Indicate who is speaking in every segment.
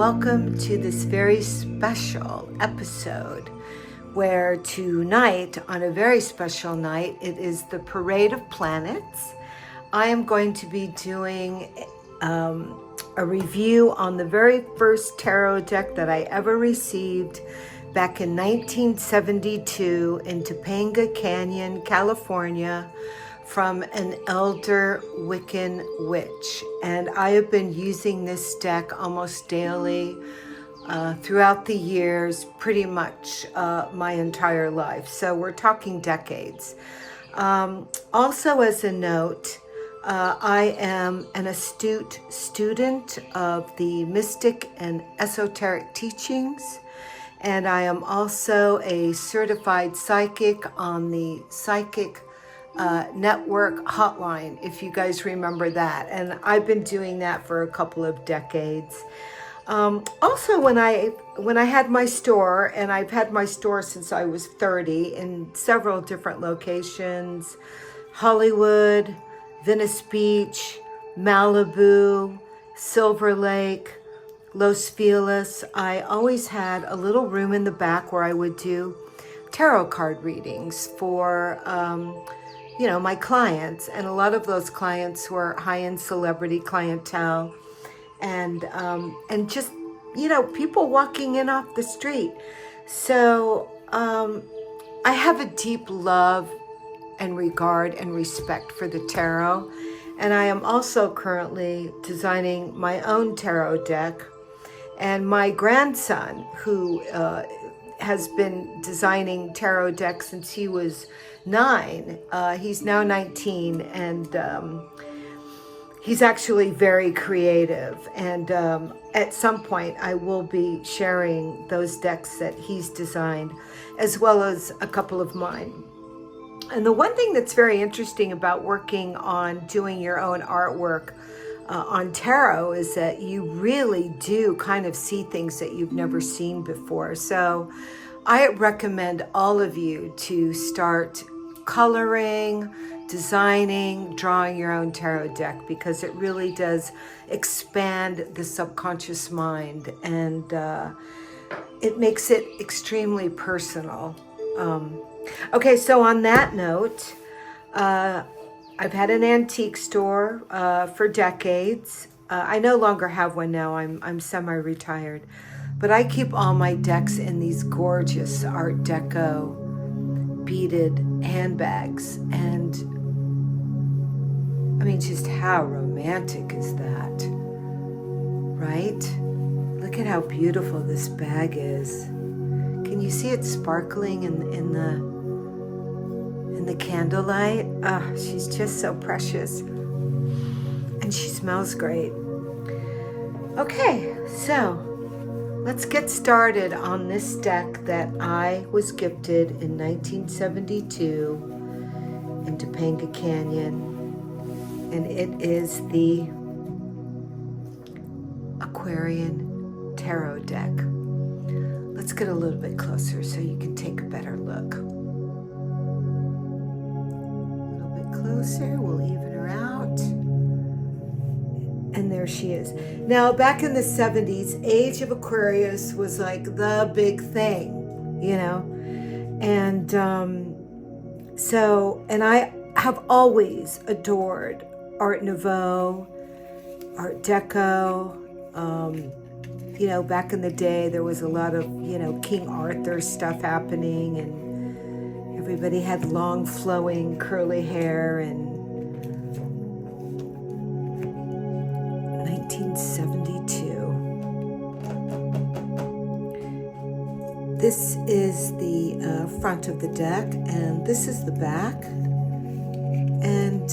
Speaker 1: welcome to this very special episode where tonight, on a very special night, it is the Parade of Planets. I am going to be doing a review on the very first tarot deck that I ever received back in 1972 in Topanga Canyon, California, from an elder Wiccan witch. And I have been using this deck almost daily throughout the years, pretty much my entire life. So we're talking decades. Also, as a note, I am an astute student of the mystic and esoteric teachings, and I am also a certified psychic on the Psychic Network hotline, if you guys remember that. And I've been doing that for a couple of decades. Also, when I had my store, and I've had my store since I was 30 in several different locations: Hollywood, Venice Beach, Malibu, Silver Lake, Los Feliz. I always had a little room in the back where I would do tarot card readings for my clients, and a lot of those clients were high-end celebrity clientele, and just people walking in off the street. So I have a deep love and regard and respect for the tarot, and I am also currently designing my own tarot deck. And my grandson, who has been designing tarot decks since he was 9. He's now 19, and he's actually very creative. And at some point, I will be sharing those decks that he's designed, as well as a couple of mine. And the one thing that's very interesting about working on doing your own artwork on tarot is that you really do kind of see things that you've never seen before. So I recommend all of you to start coloring, designing, drawing your own tarot deck, because it really does expand the subconscious mind, and it makes it extremely personal. Okay, so on that note, I've had an antique store for decades. I no longer have one now. I'm semi-retired. But I keep all my decks in these gorgeous Art Deco beaded handbags. And I mean, just how romantic is that, right? Look at how beautiful this bag is. Can you see it sparkling in the candlelight? She's just so precious, and she smells great. Okay, so let's get started on this deck that I was gifted in 1972 in Topanga Canyon, and it is the Aquarian tarot deck. Let's get a little bit closer so you can take a better look. Closer, we'll even her out. And there she is. Now, back in the 70s, Age of Aquarius was like the big thing, And and I have always adored Art Nouveau, Art Deco. Back in the day, there was a lot of, King Arthur stuff happening, and everybody had long, flowing, curly hair. And 1972. This is the front of the deck, and this is the back. And,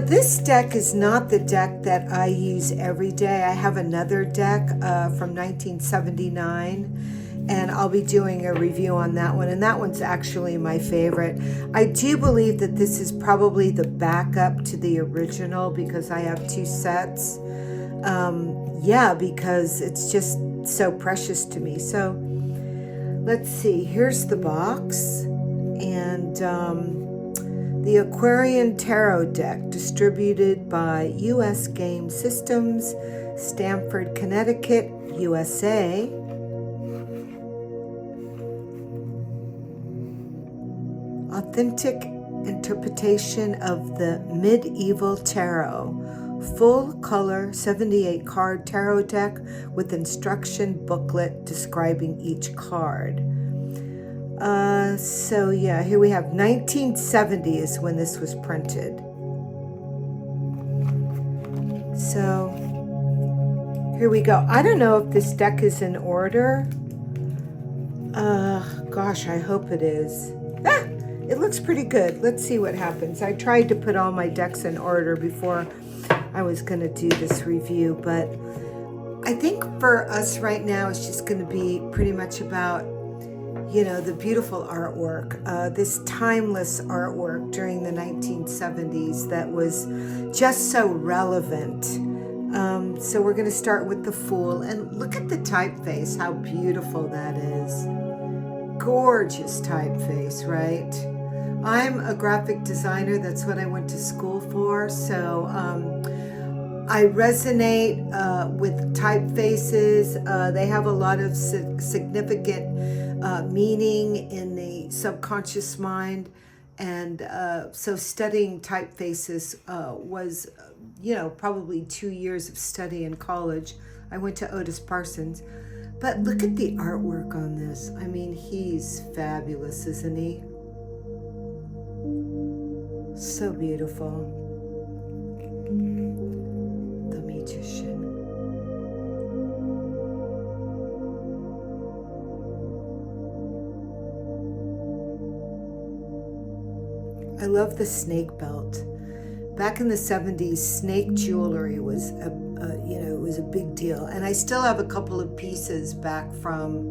Speaker 1: this deck is not the deck that I use every day. I have another deck from 1979. And I'll be doing a review on that one. And that one's actually my favorite. I do believe that this is probably the backup to the original, because I have 2 sets. Because it's just so precious to me. So let's see. Here's the box. And the Aquarian Tarot deck, distributed by U.S. Game Systems, Stamford, Connecticut, USA. Authentic interpretation of the medieval tarot. Full color 78 card tarot deck with instruction booklet describing each card. So yeah, here we have 1970's when this was printed. So here we go. I don't know if this deck is in order. Gosh, I hope it is. It looks pretty good. Let's see what happens. I tried to put all my decks in order before I was going to do this review, but I think for us right now, it's just going to be pretty much about, you know, the beautiful artwork, this timeless artwork during the 1970s that was just so relevant. So we're going to start with the Fool, and look at the typeface, how beautiful that is. Gorgeous typeface, right? I'm a graphic designer. That's what I went to school for. So I resonate with typefaces. They have a lot of significant meaning in the subconscious mind. And so studying typefaces was, you know, probably 2 years of study in college. I went to Otis Parsons. But look at the artwork on this. I mean, he's fabulous, isn't he? So beautiful. The Magician. I love the snake belt. Back in the 70s, snake jewelry was it was a big deal. And I still have a couple of pieces back from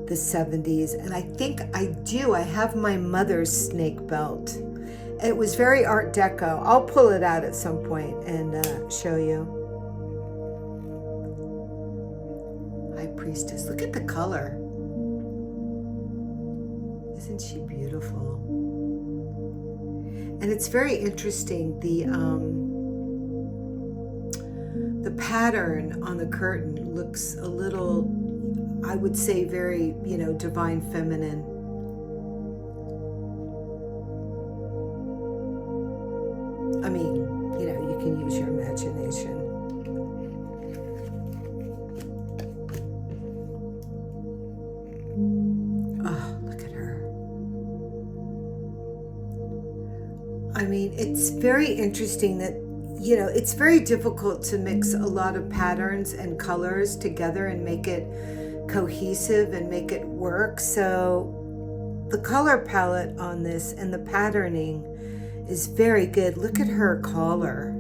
Speaker 1: the 70s. And I think I have my mother's snake belt. It was very Art Deco. I'll pull it out at some point and show you. High Priestess. Look at the color. Isn't she beautiful? And it's very interesting. The pattern on the curtain looks a little, I would say, very, divine feminine. I mean, you can use your imagination. Oh, look at her. I mean, it's very interesting that, it's very difficult to mix a lot of patterns and colors together and make it cohesive and make it work. So the color palette on this and the patterning is very good. Look at her collar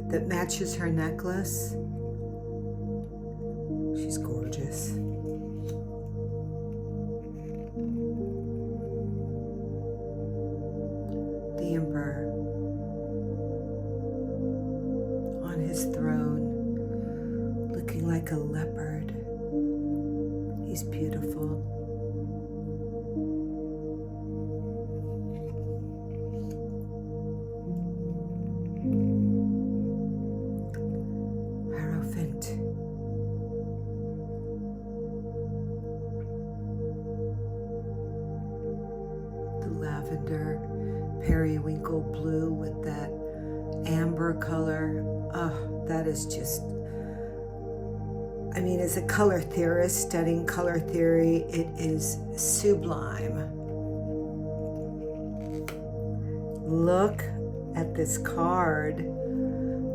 Speaker 1: that matches her necklace. She's gorgeous. The Emperor on his throne, looking like a leopard. He's beautiful. Lavender, periwinkle blue with that amber color. Oh, that is just, as a color theorist studying color theory, it is sublime. Look at this card.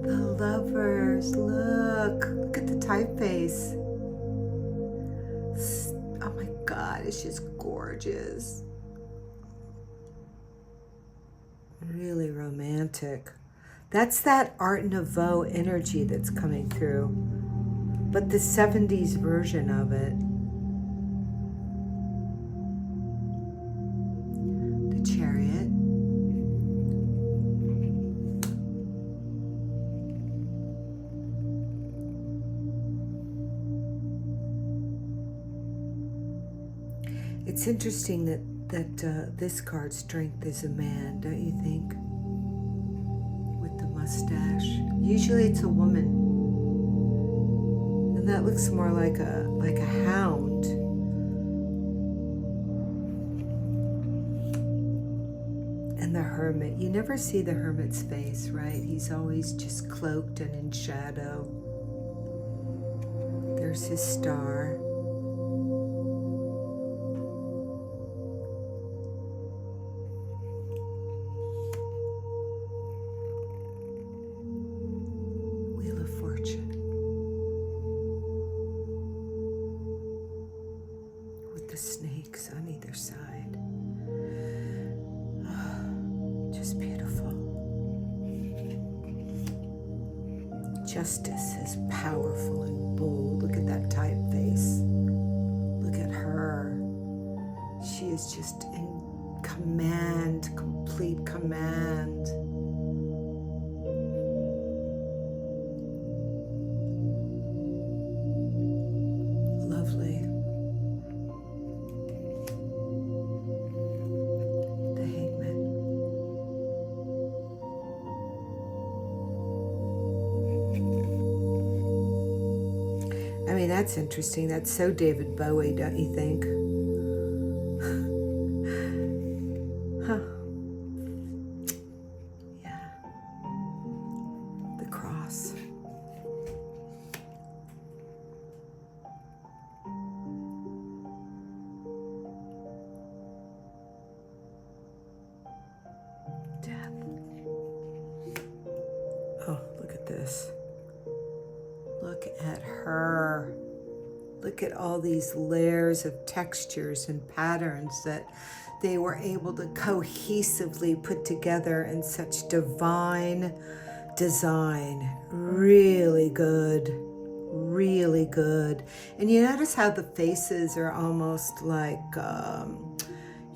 Speaker 1: The Lovers, look at the typeface. Oh my God, it's just gorgeous. Really romantic. That's that Art Nouveau energy that's coming through, but the 70s version of it. The Chariot. It's interesting that this card's strength is a man, don't you think? With the mustache. Usually it's a woman. And that looks more like a hound. And the hermit. You never see the hermit's face, right? He's always just cloaked and in shadow. There's his star. Wheel of Fortune. With the snakes on either side. Just beautiful. Justice is powerful and bold. Look at that typeface. Look at her. She is just in command, complete command. Lovely. The Hangman. I mean, that's interesting. That's so David Bowie, don't you think? Huh. Yeah. The cross. Death. Oh, look at this. Look at her. Look at all these layers of textures and patterns that they were able to cohesively put together in such divine design. Really good. Really good. And you notice how the faces are almost like,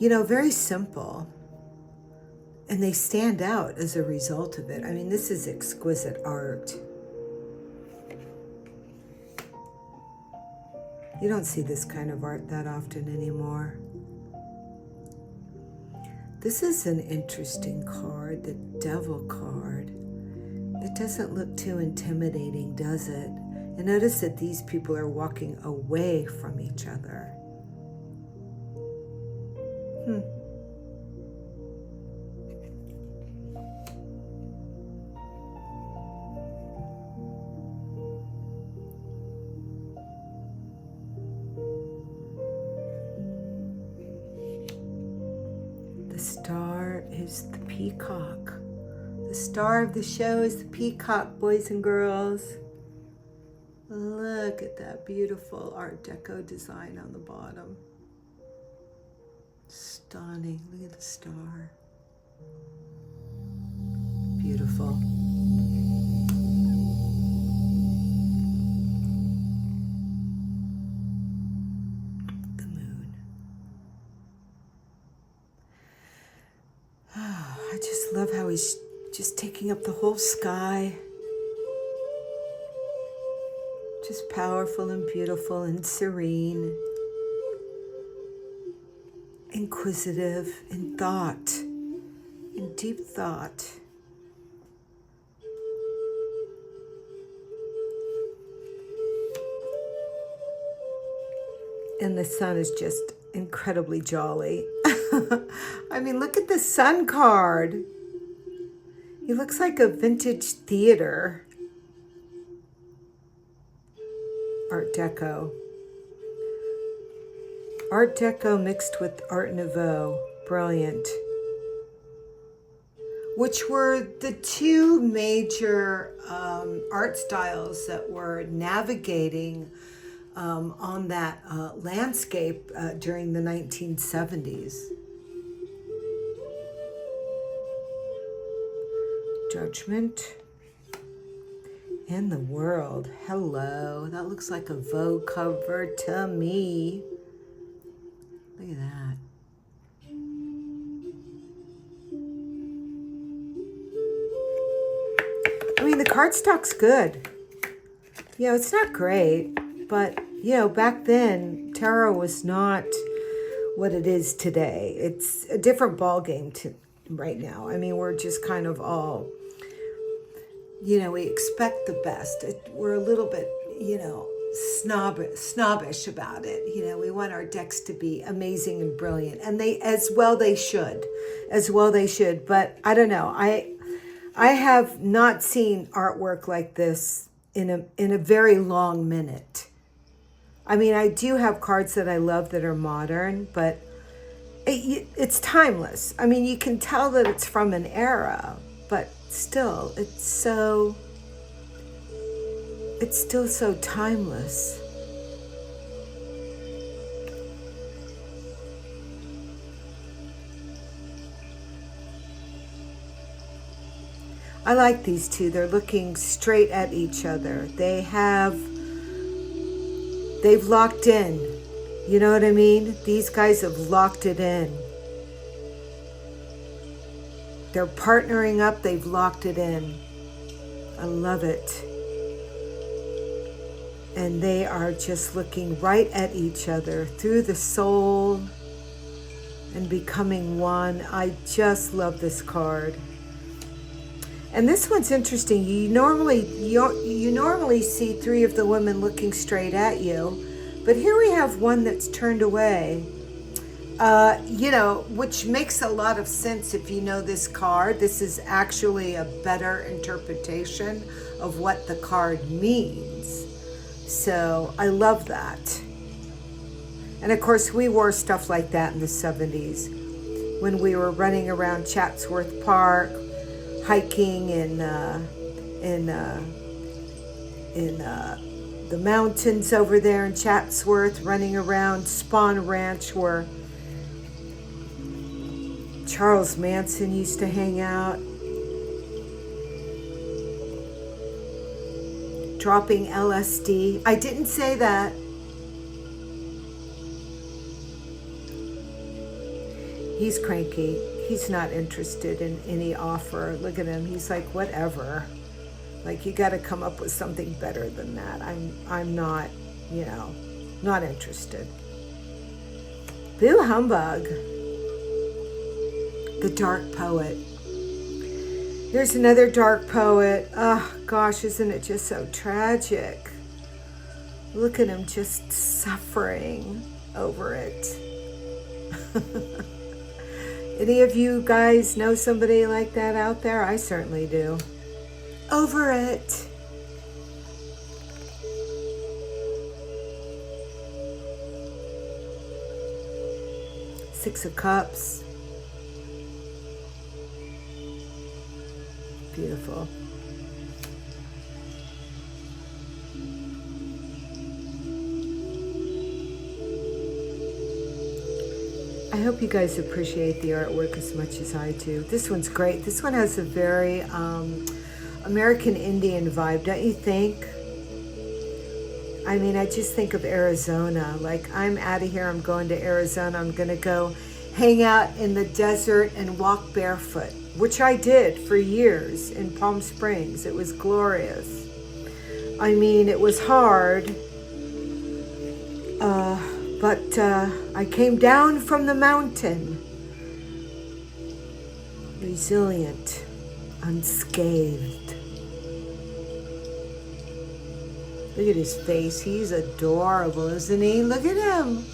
Speaker 1: very simple. And they stand out as a result of it. I mean, this is exquisite art. You don't see this kind of art that often anymore. This is an interesting card, the Devil card. It doesn't look too intimidating, does it? And notice that these people are walking away from each other. The star is the peacock. The star of the show is the peacock, boys and girls. Look at that beautiful Art Deco design on the bottom. Stunning. Look at the star. Beautiful. The moon. Oh, I just love how he's just taking up the whole sky. Just powerful and beautiful and serene. Inquisitive in thought, in deep thought. And the sun is just incredibly jolly. I mean, look at the sun card. He looks like a vintage theater. Art Deco. Art Deco mixed with Art Nouveau. Brilliant. Which were the two major art styles that were navigating on that landscape during the 1970s. Judgment. And the World. Hello. That looks like a Vogue cover to me. Look at that. I mean, the cardstock's good. It's not great, but, back then, tarot was not what it is today. It's a different ballgame right now. I mean, we're just kind of all, we expect the best. We're a little bit, snobbish about it. You know, we want our decks to be amazing and brilliant, and they should. But I don't know. I have not seen artwork like this in a very long minute. I mean, I do have cards that I love that are modern, but it's timeless. I mean, you can tell that it's from an era, but still, it's still so timeless. I like these two. They're looking straight at each other. They've locked in. You know what I mean? These guys have locked it in. They're partnering up. They've locked it in. I love it. And they are just looking right at each other through the soul and becoming one. I just love this card. And this one's interesting. You normally see three of the women looking straight at you, but here we have one that's turned away. Which makes a lot of sense if you know this card. This is actually a better interpretation of what the card means. So I love that. And of course, we wore stuff like that in the 70s when we were running around Chatsworth Park, hiking in the mountains over there in Chatsworth, running around Spawn Ranch where Charles Manson used to hang out, dropping LSD. I didn't say that. He's cranky. He's not interested in any offer. Look at him. He's like, whatever. Like, you got to come up with something better than that. I'm not, not interested. Boo humbug. The dark poet. Here's another dark poet. Oh, gosh, isn't it just so tragic? Look at him just suffering over it. Any of you guys know somebody like that out there? I certainly do. Over it. Six of Cups. Beautiful. I hope you guys appreciate the artwork as much as I do. This one's great. This one has a very American Indian vibe, don't you think? I mean, I just think of Arizona. Like, I'm out of here. I'm going to Arizona. I'm going to go hang out in the desert and walk barefoot, which I did for years in Palm Springs. It was glorious. I mean, it was hard. But I came down from the mountain, resilient, unscathed. Look at his face. He's adorable, isn't he? Look at him.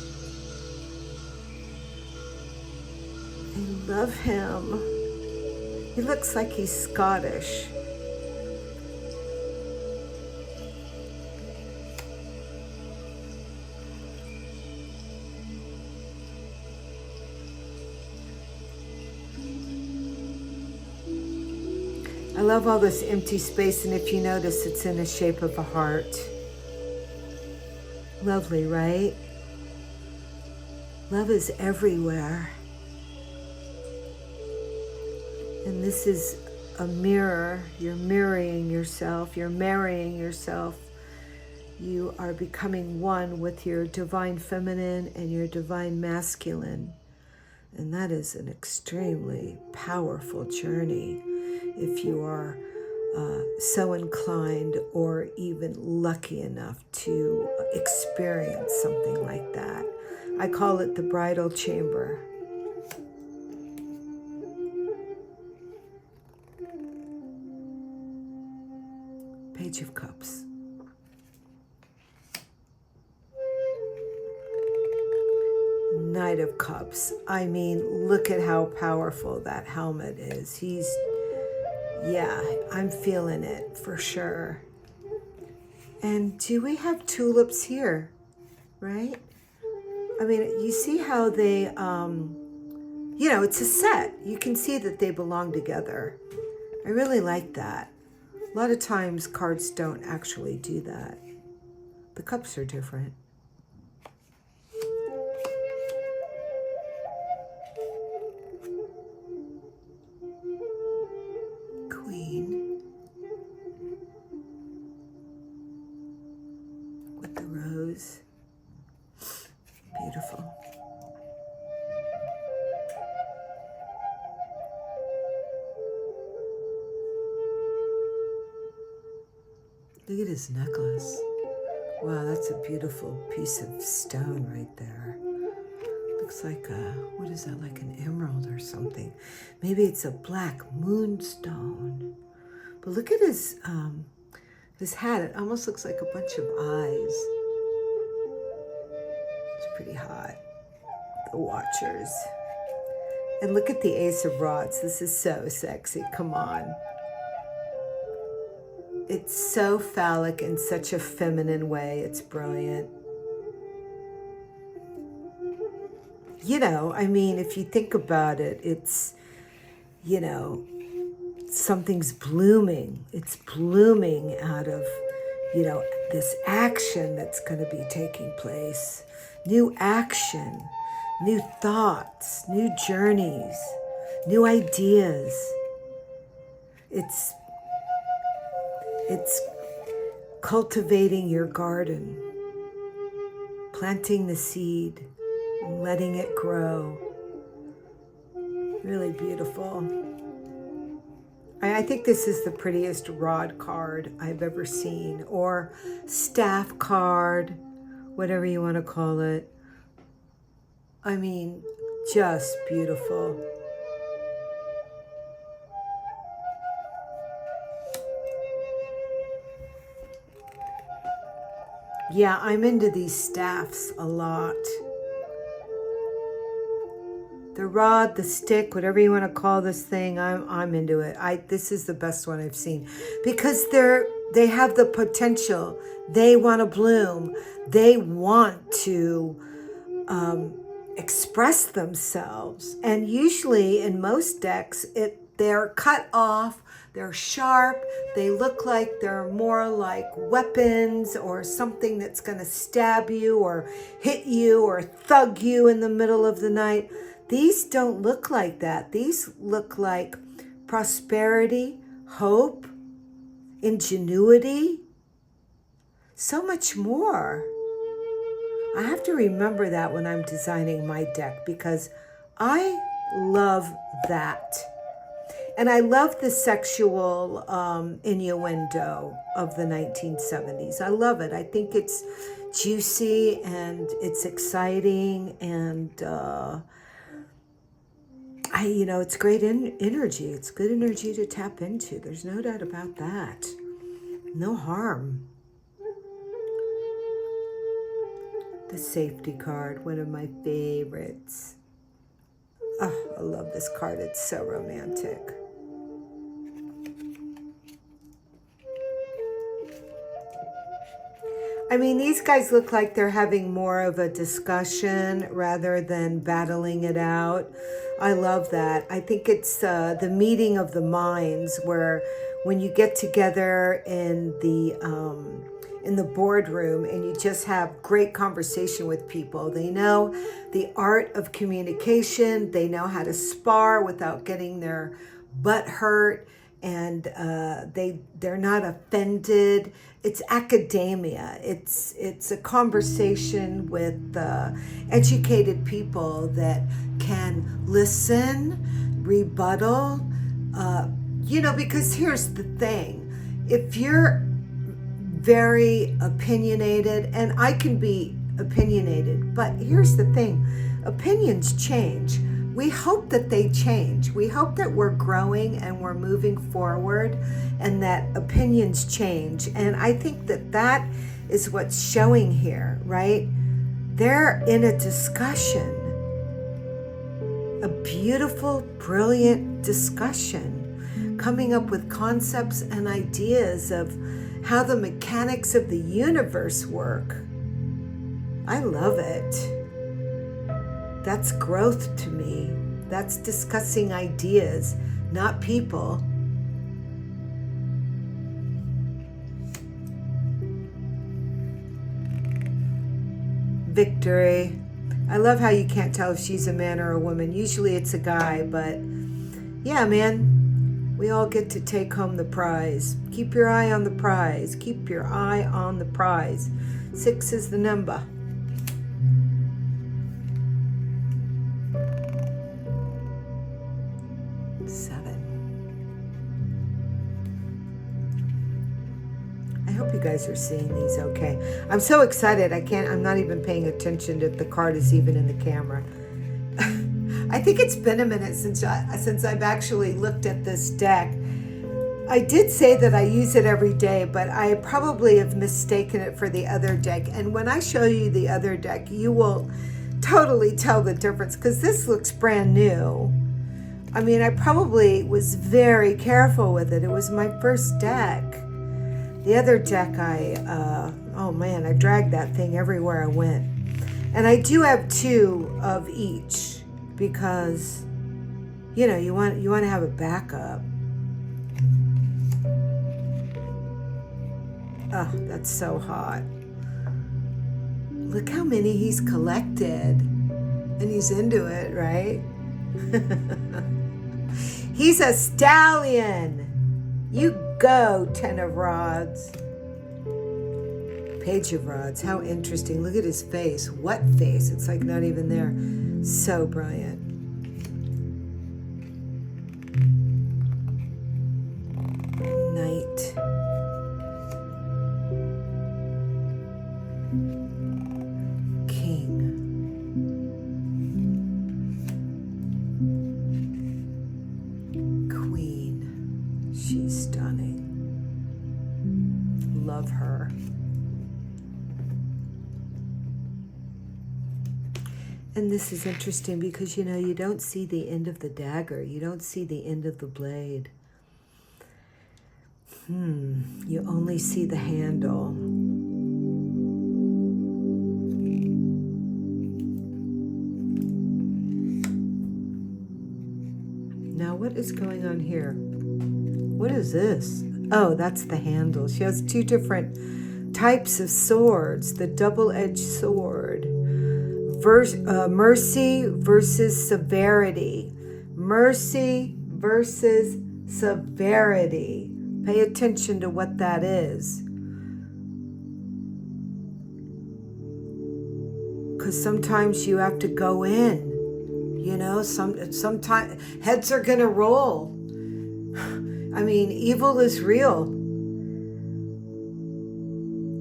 Speaker 1: I love him. He looks like he's Scottish. I love all this empty space, and if you notice, it's in the shape of a heart. Lovely, right? Love is everywhere. And this is a mirror. You're mirroring yourself. You're marrying yourself. You are becoming one with your divine feminine and your divine masculine. And that is an extremely powerful journey if you are so inclined or even lucky enough to experience something like that. I call it the bridal chamber. Page of Cups. Knight of Cups. I mean, look at how powerful that helmet is. Yeah, I'm feeling it for sure. And do we have tulips here, right? I mean, you see how they, it's a set. You can see that they belong together. I really like that. A lot of times cards don't actually do that. The cups are different. Queen. With the rose. Beautiful. Look at his necklace. Wow, that's a beautiful piece of stone right there. Looks like what is that, like an emerald or something? Maybe it's a black moonstone. But look at his hat. It almost looks like a bunch of eyes. It's pretty hot. The Watchers. And look at the Ace of Rods. This is so sexy. Come on. It's so phallic in such a feminine way. It's brilliant. I mean, if you think about it, it's, something's blooming. It's blooming out of, this action that's going to be taking place. New action, new thoughts, new journeys, new ideas. It's cultivating your garden, planting the seed, letting it grow. Really beautiful. I think this is the prettiest rod card I've ever seen, or staff card, whatever you want to call it. I mean, just beautiful. Yeah, I'm into these staffs a lot. The rod, the stick, whatever you want to call this thing, I'm into it. This is the best one I've seen because they have the potential. They want to bloom. They want to express themselves. And usually in most decks, they're cut off. They're sharp. They look like they're more like weapons or something that's going to stab you or hit you or thug you in the middle of the night. These don't look like that. These look like prosperity, hope, ingenuity, so much more. I have to remember that when I'm designing my deck because I love that. And I love the sexual innuendo of the 1970s. I love it. I think it's juicy and it's exciting and it's great energy. It's good energy to tap into. There's no doubt about that. No harm. The safety card, one of my favorites. Oh, I love this card. It's so romantic. I mean, these guys look like they're having more of a discussion rather than battling it out. I love that. I think it's the meeting of the minds where when you get together in the boardroom and you just have great conversation with people. They know the art of communication. They know how to spar without getting their butt hurt. And they're not offended. It's academia. It's a conversation with educated people that can listen, rebuttal. Because here's the thing: if you're very opinionated, and I can be opinionated, but here's the thing: opinions change. We hope that they change. We hope that we're growing and we're moving forward and that opinions change. And I think that is what's showing here, right? They're in a discussion. a beautiful, brilliant discussion, coming up with concepts and ideas of how the mechanics of the universe work. I love it. That's growth to me. That's discussing ideas, not people. Victory. I love how you can't tell if she's a man or a woman. Usually it's a guy, but yeah, man, we all get to take home the prize. Keep your eye on the prize. Keep your eye on the prize. 6 is the number. I hope you guys are seeing these okay. I'm so excited. I'm not even paying attention if the card is even in the camera. I think it's been a minute since I've actually looked at this deck. I did say that I use it every day, but I probably have mistaken it for the other deck. And when I show you the other deck, you will totally tell the difference, because this looks brand new. I mean, I probably was very careful with it. It was my first deck. The other deck, oh man, I dragged that thing everywhere I went. And I do have 2 of each because, you know, you want to have a backup. Oh, that's so hot. Look how many he's collected. And he's into it, right? He's a stallion. You go, 10 of rods. Page of rods. How interesting. Look at his face. What face? It's like not even there. So brilliant. Knight. King. Queen. She's stunning. Love her. And this is interesting because, you know, you don't see the end of the dagger. You don't see the end of the blade. You only see the handle. Now, what is going on here? What is this? Oh, that's the handle. She has 2 different types of swords. The double-edged sword. Mercy versus severity. Mercy versus severity. Pay attention to what that is. Because sometimes you have to go in. You know, sometimes heads are going to roll. I mean, evil is real.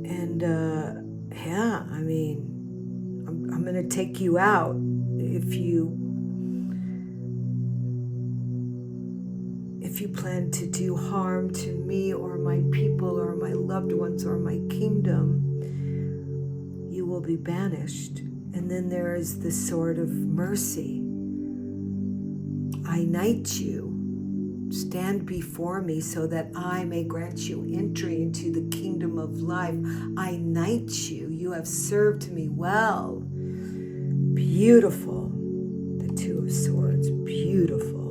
Speaker 1: And, yeah, I mean, I'm going to take you out if you plan to do harm to me or my people or my loved ones or my kingdom. You will be banished. And then there is the sword of mercy. I knight you. Stand before me so that I may grant you entry into the kingdom of life. I knight you. You have served me well. Beautiful. The 2 of swords. Beautiful.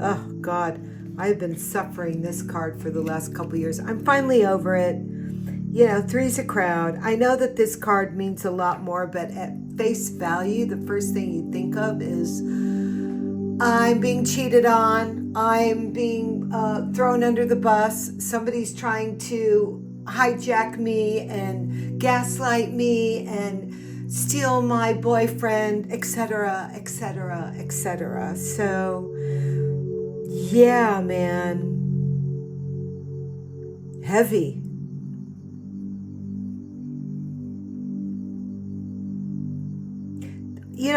Speaker 1: Oh, God, I've been suffering this card for the last couple years. I'm finally over it. You know, 3's a crowd. I know that this card means a lot more, but at face value, the first thing you think of is I'm being cheated on. I'm being thrown under the bus. Somebody's trying to hijack me and gaslight me and steal my boyfriend, etc., etc., etc. So, yeah, man. Heavy.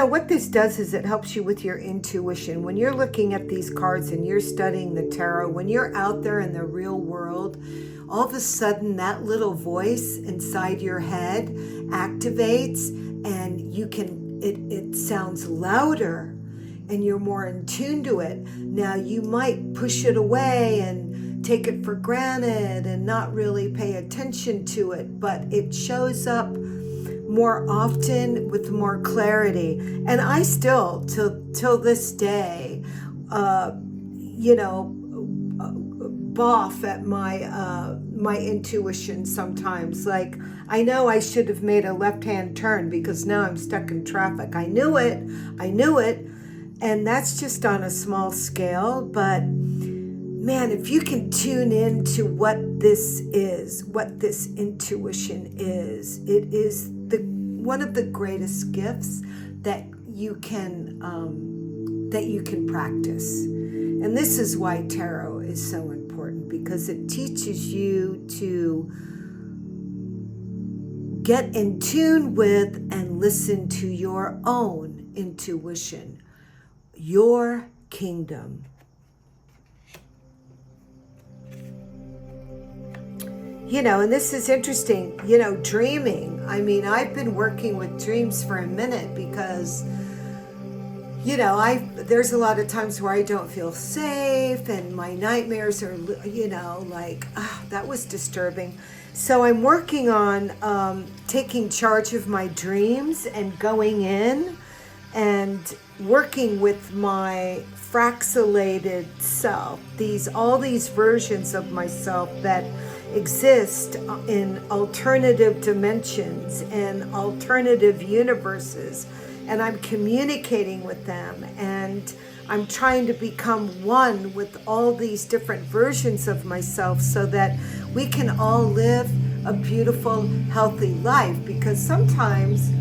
Speaker 1: what this does is it helps you with your intuition. When you're looking at these cards and you're studying the tarot, when you're out there in the real world, all of a sudden that little voice inside your head activates, and it sounds louder and you're more in tune to it. Now you might push it away and take it for granted and not really pay attention to it, but it shows up more often with more clarity. And I still, till this day, boff at my intuition sometimes. Like, I know I should have made a left-hand turn because now I'm stuck in traffic. I knew it, and that's just on a small scale. But man, if you can tune in to what this is, what this intuition is, it is one of the greatest gifts that you can practice. And this is why tarot is so important, because it teaches you to get in tune with and listen to your own intuition, your kingdom. And this is interesting, dreaming. I mean, I've been working with dreams for a minute because, there's a lot of times where I don't feel safe and my nightmares are, that was disturbing. So I'm working on taking charge of my dreams and going in and working with my fractalated self, all these versions of myself that exist in alternative dimensions and alternative universes, and I'm communicating with them, and I'm trying to become one with all these different versions of myself so that we can all live a beautiful, healthy life. Because sometimes,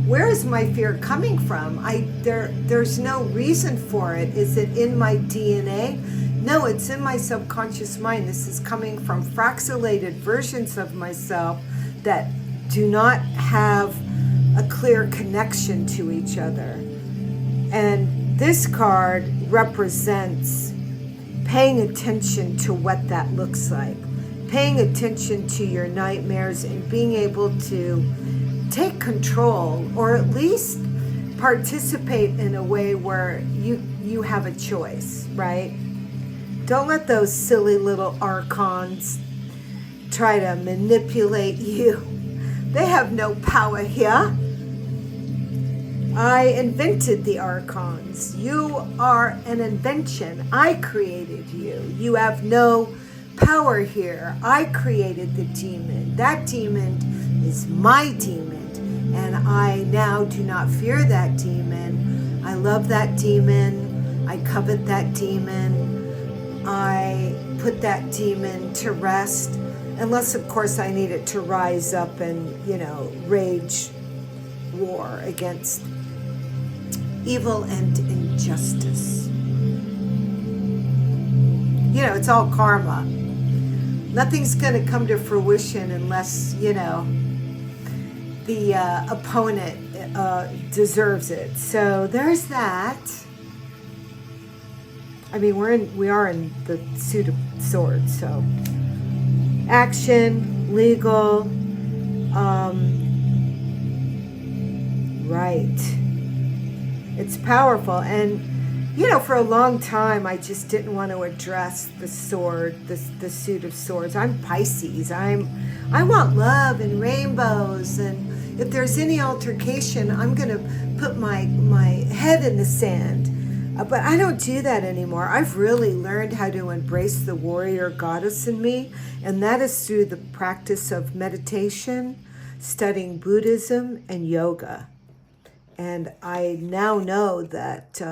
Speaker 1: where is my fear coming from? There's no reason for it. Is it in my DNA? No, it's in my subconscious mind. This is coming from fractalated versions of myself that do not have a clear connection to each other. And this card represents paying attention to what that looks like, paying attention to your nightmares and being able to take control, or at least participate in a way where you have a choice, right? Don't let those silly little archons try to manipulate you. They have no power here. I invented the archons. You are an invention. I created you. You have no power here. I created the demon. That demon is my demon. And I now do not fear that demon. I love that demon. I covet that demon. I put that demon to rest, unless of course I need it to rise up and, rage war against evil and injustice. It's all karma. Nothing's going to come to fruition unless, the opponent deserves it. So there's that. I mean, we are in the suit of swords, so action, legal, right. It's powerful. And, for a long time, I just didn't want to address the sword, the suit of swords. I'm Pisces. I want love and rainbows. And if there's any altercation, I'm going to put my head in the sand. But I don't do that anymore. I've really learned how to embrace the warrior goddess in me, and that is through the practice of meditation, studying Buddhism, and yoga. And I now know that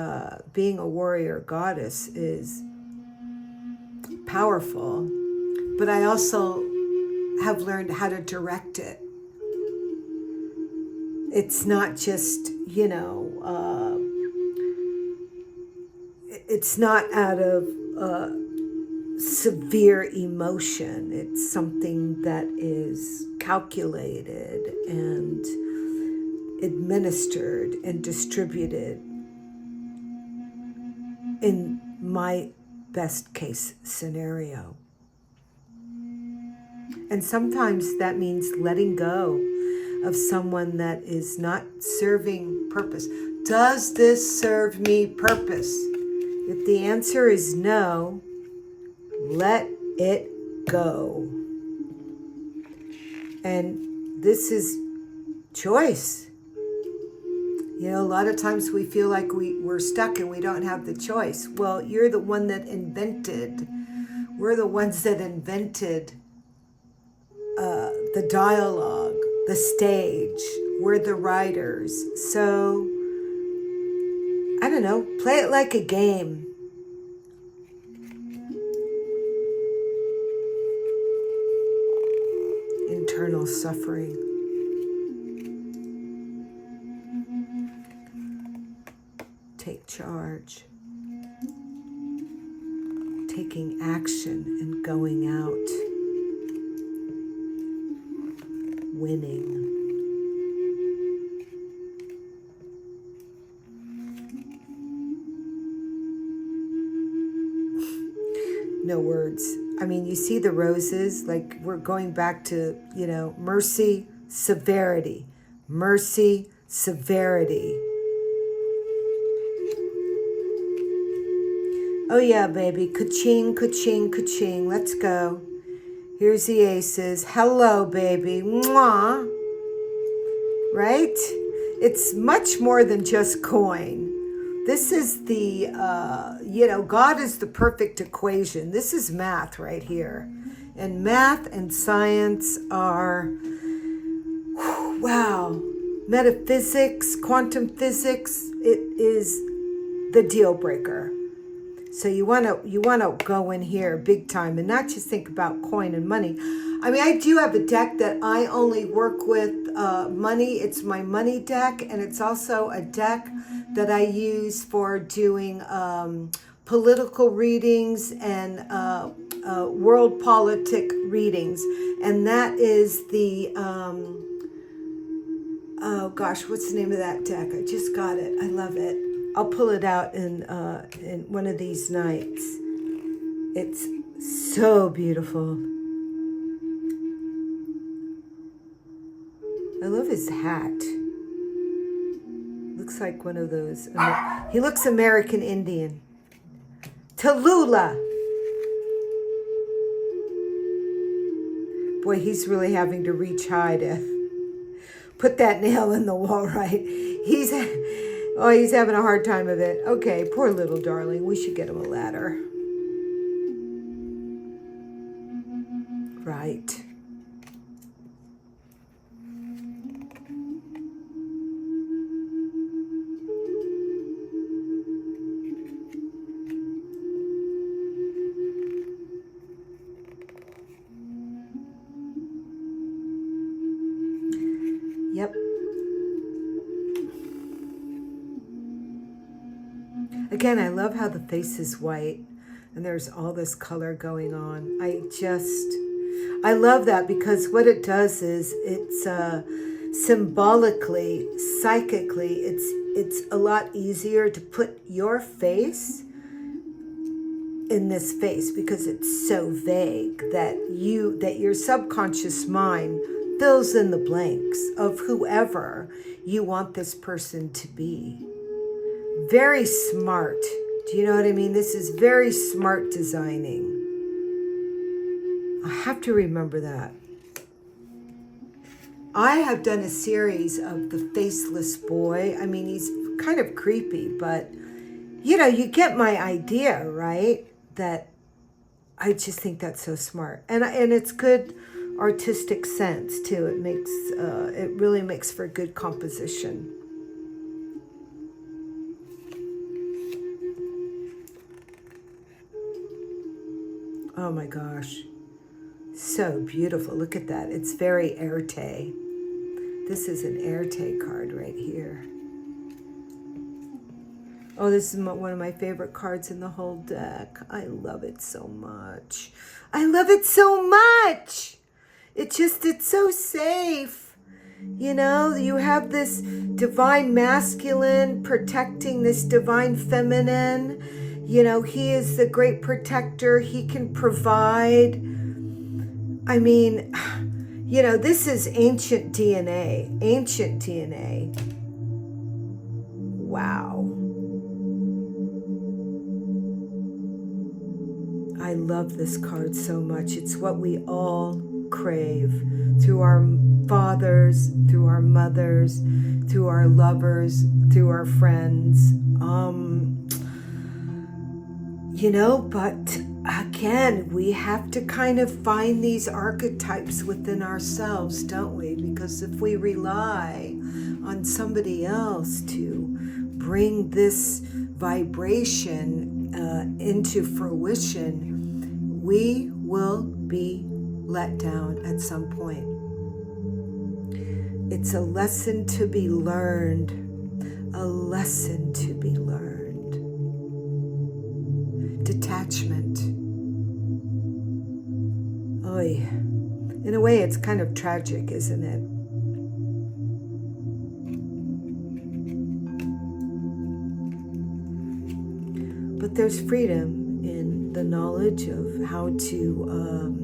Speaker 1: being a warrior goddess is powerful, but I also have learned how to direct it. It's not just, it's not out of severe emotion. It's something that is calculated, and administered and distributed in my best case scenario. And sometimes that means letting go of someone that is not serving purpose. Does this serve me purpose? If the answer is no, let it go. And this is choice. You know, a lot of times we feel like we're stuck and we don't have the choice. Well, you're the one that we're the ones that invented the dialogue, the stage. We're the writers. So, I don't know, play it like a game. Internal suffering. Take charge. Taking action and going out. Winning. No words. I mean, you see the roses, like we're going back to, you know, mercy, severity. Mercy, severity. Oh yeah, baby. Ka-ching, ka-ching, ka-ching. Let's go. Here's the aces. Hello, baby. Mwah. Right? It's much more than just coin. This is the, God is the perfect equation. This is math right here. And math and science are, wow, metaphysics, quantum physics, it is the deal breaker. So you want to go in here big time and not just think about coin and money. I mean, I do have a deck that I only work with money. It's my money deck, and it's also a deck that I use for doing political readings and world politic readings. And that is the, oh gosh, what's the name of that deck? I just got it. I love it. I'll pull it out in one of these nights. It's so beautiful. I love his hat. Looks like one of those. He looks American Indian. Tallulah. Boy, he's really having to reach high to put that nail in the wall, right? He's having a hard time of it. Okay, poor little darling. We should get him a ladder. Right. Yep. Again, I love how the face is white and there's all this color going on. I love that because what it does is it's symbolically, psychically, it's a lot easier to put your face in this face because it's so vague that your subconscious mind fills in the blanks of whoever you want this person to be. Very smart. Do you know what I mean? This is very smart designing. I have to remember that. I have done a series of the faceless boy. I mean, he's kind of creepy, but you get my idea, right? That I just think that's so smart. And it's good artistic sense too. It really makes for good composition. Oh my gosh. So beautiful. Look at that. It's very Erte. This is an Erte card right here. Oh, this is one of my favorite cards in the whole deck. I love it so much. I love it so much. It's so safe. You know, you have this divine masculine protecting this divine feminine. You know, he is the great protector. He can provide. I mean, you know, this is ancient DNA. Ancient DNA. Wow. I love this card so much. It's what we all crave through our fathers, through our mothers, through our lovers, through our friends. You know, but again, we have to kind of find these archetypes within ourselves, don't we? Because if we rely on somebody else to bring this vibration into fruition, we will be let down at some point. It's a lesson to be learned, a lesson to be learned. Detachment. Oy. In a way, it's kind of tragic, isn't it? But there's freedom in the knowledge of how to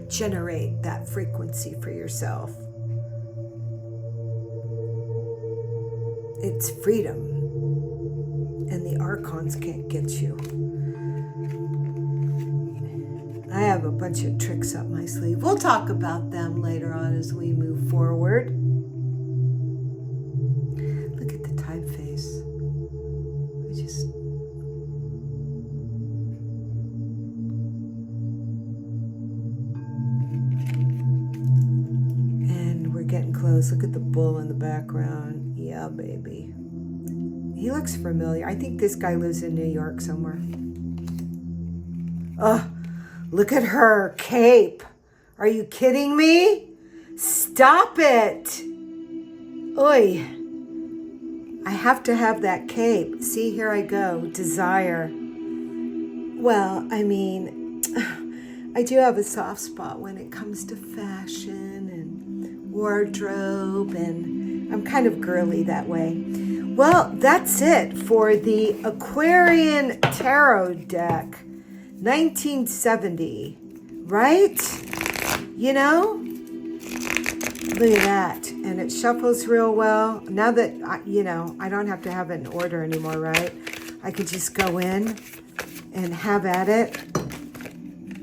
Speaker 1: generate that frequency for yourself. It's freedom. And the archons can't get you. I have a bunch of tricks up my sleeve. We'll talk about them later on as we move forward. Look at the typeface. And we're getting close. Look at the bull in the background. Yeah, baby. He looks familiar. I think this guy lives in New York somewhere. Oh, look at her cape. Are you kidding me? Stop it. Oy. I have to have that cape. See, here I go. Desire. Well, I mean, I do have a soft spot when it comes to fashion and wardrobe, and I'm kind of girly that way. Well, that's it for the Aquarian Tarot deck, 1970, right? You know, look at that. And it shuffles real well. Now that, I don't have to have it in order anymore, right? I could just go in and have at it,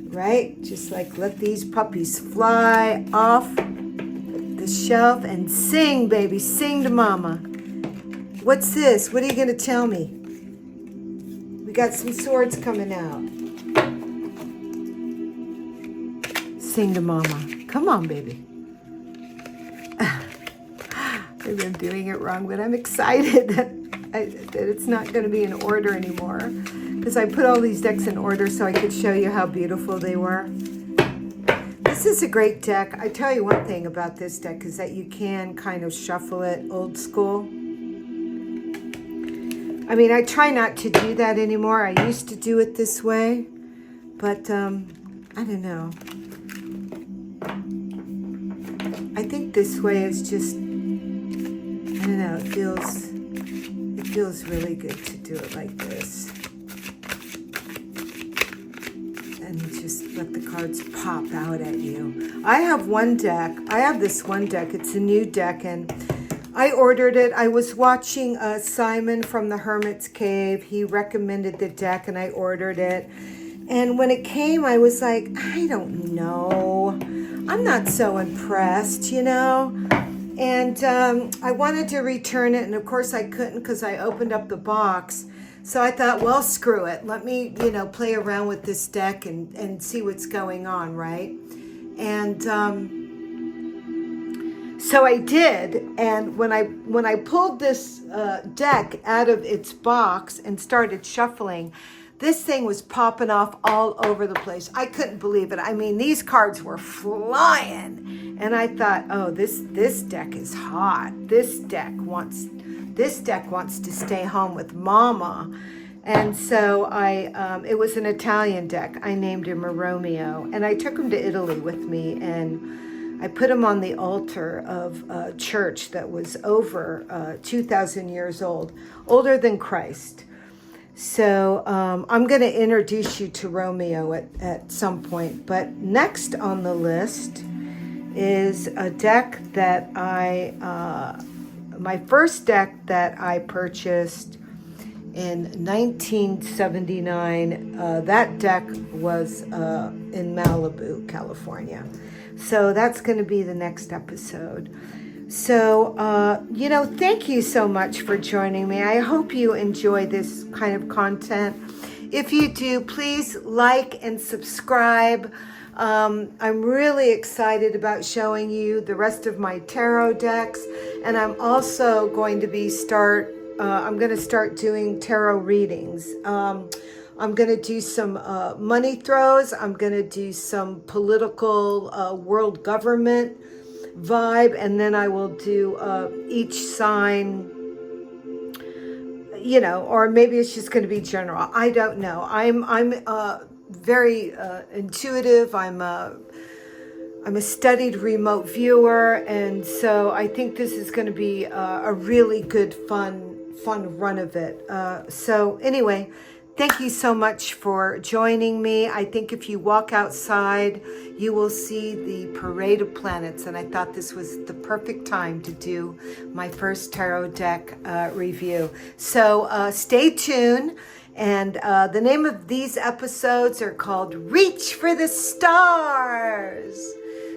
Speaker 1: right? Just like let these puppies fly off the shelf and sing, baby. Sing to mama. What's this? What are you going to tell me? We got some swords coming out. Sing to mama. Come on, baby. Maybe I'm doing it wrong, but I'm excited that it's not going to be in order anymore. Because I put all these decks in order so I could show you how beautiful they were. This is a great deck. I tell you one thing about this deck is that you can kind of shuffle it old school. I mean, I try not to do that anymore. I used to do it this way, but I don't know. I think this way is just, I don't know, it feels really good to do it like this. And just let the cards pop out at you. I have one deck. I have this one deck. It's a new deck, and I ordered it. I was watching Simon from the Hermit's Cave. He recommended the deck, and I ordered it. And when it came, I was like, I don't know. I'm not so impressed, you know. And I wanted to return it, and of course I couldn't because I opened up the box. So I thought, well, screw it. Let me, play around with this deck and see what's going on, right? And so I did, and when I pulled this deck out of its box and started shuffling, this thing was popping off all over the place. I couldn't believe it. I mean, these cards were flying, and I thought, oh, this deck is hot. This deck wants to stay home with Mama. And so it was an Italian deck. I named him a Romeo, and I took him to Italy with me, and I put them on the altar of a church that was over 2,000 years old, older than Christ. So I'm going to introduce you to Romeo at some point. But next on the list is a deck that my first deck that I purchased in 1979. That deck was in Malibu, California. So that's going to be the next episode. So, thank you so much for joining me. I hope you enjoy this kind of content. If you do, please like and subscribe. I'm really excited about showing you the rest of my tarot decks. And I'm also going to start doing tarot readings. I'm going to do some money throws. I'm going to do some political world government vibe, and then I will do each sign, or maybe it's just going to be general. I don't know. I'm very intuitive. I'm a studied remote viewer, and so I think this is going to be a really good fun run of it. So anyway, thank you so much for joining me. I think if you walk outside, you will see the parade of planets, and I thought this was the perfect time to do my first tarot deck review. So stay tuned, and the name of these episodes are called Reach for the Stars.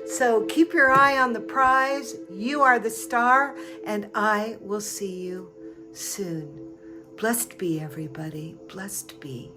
Speaker 1: So keep your eye on the prize. You are the star, and I will see you soon. Blessed be, everybody. Blessed be.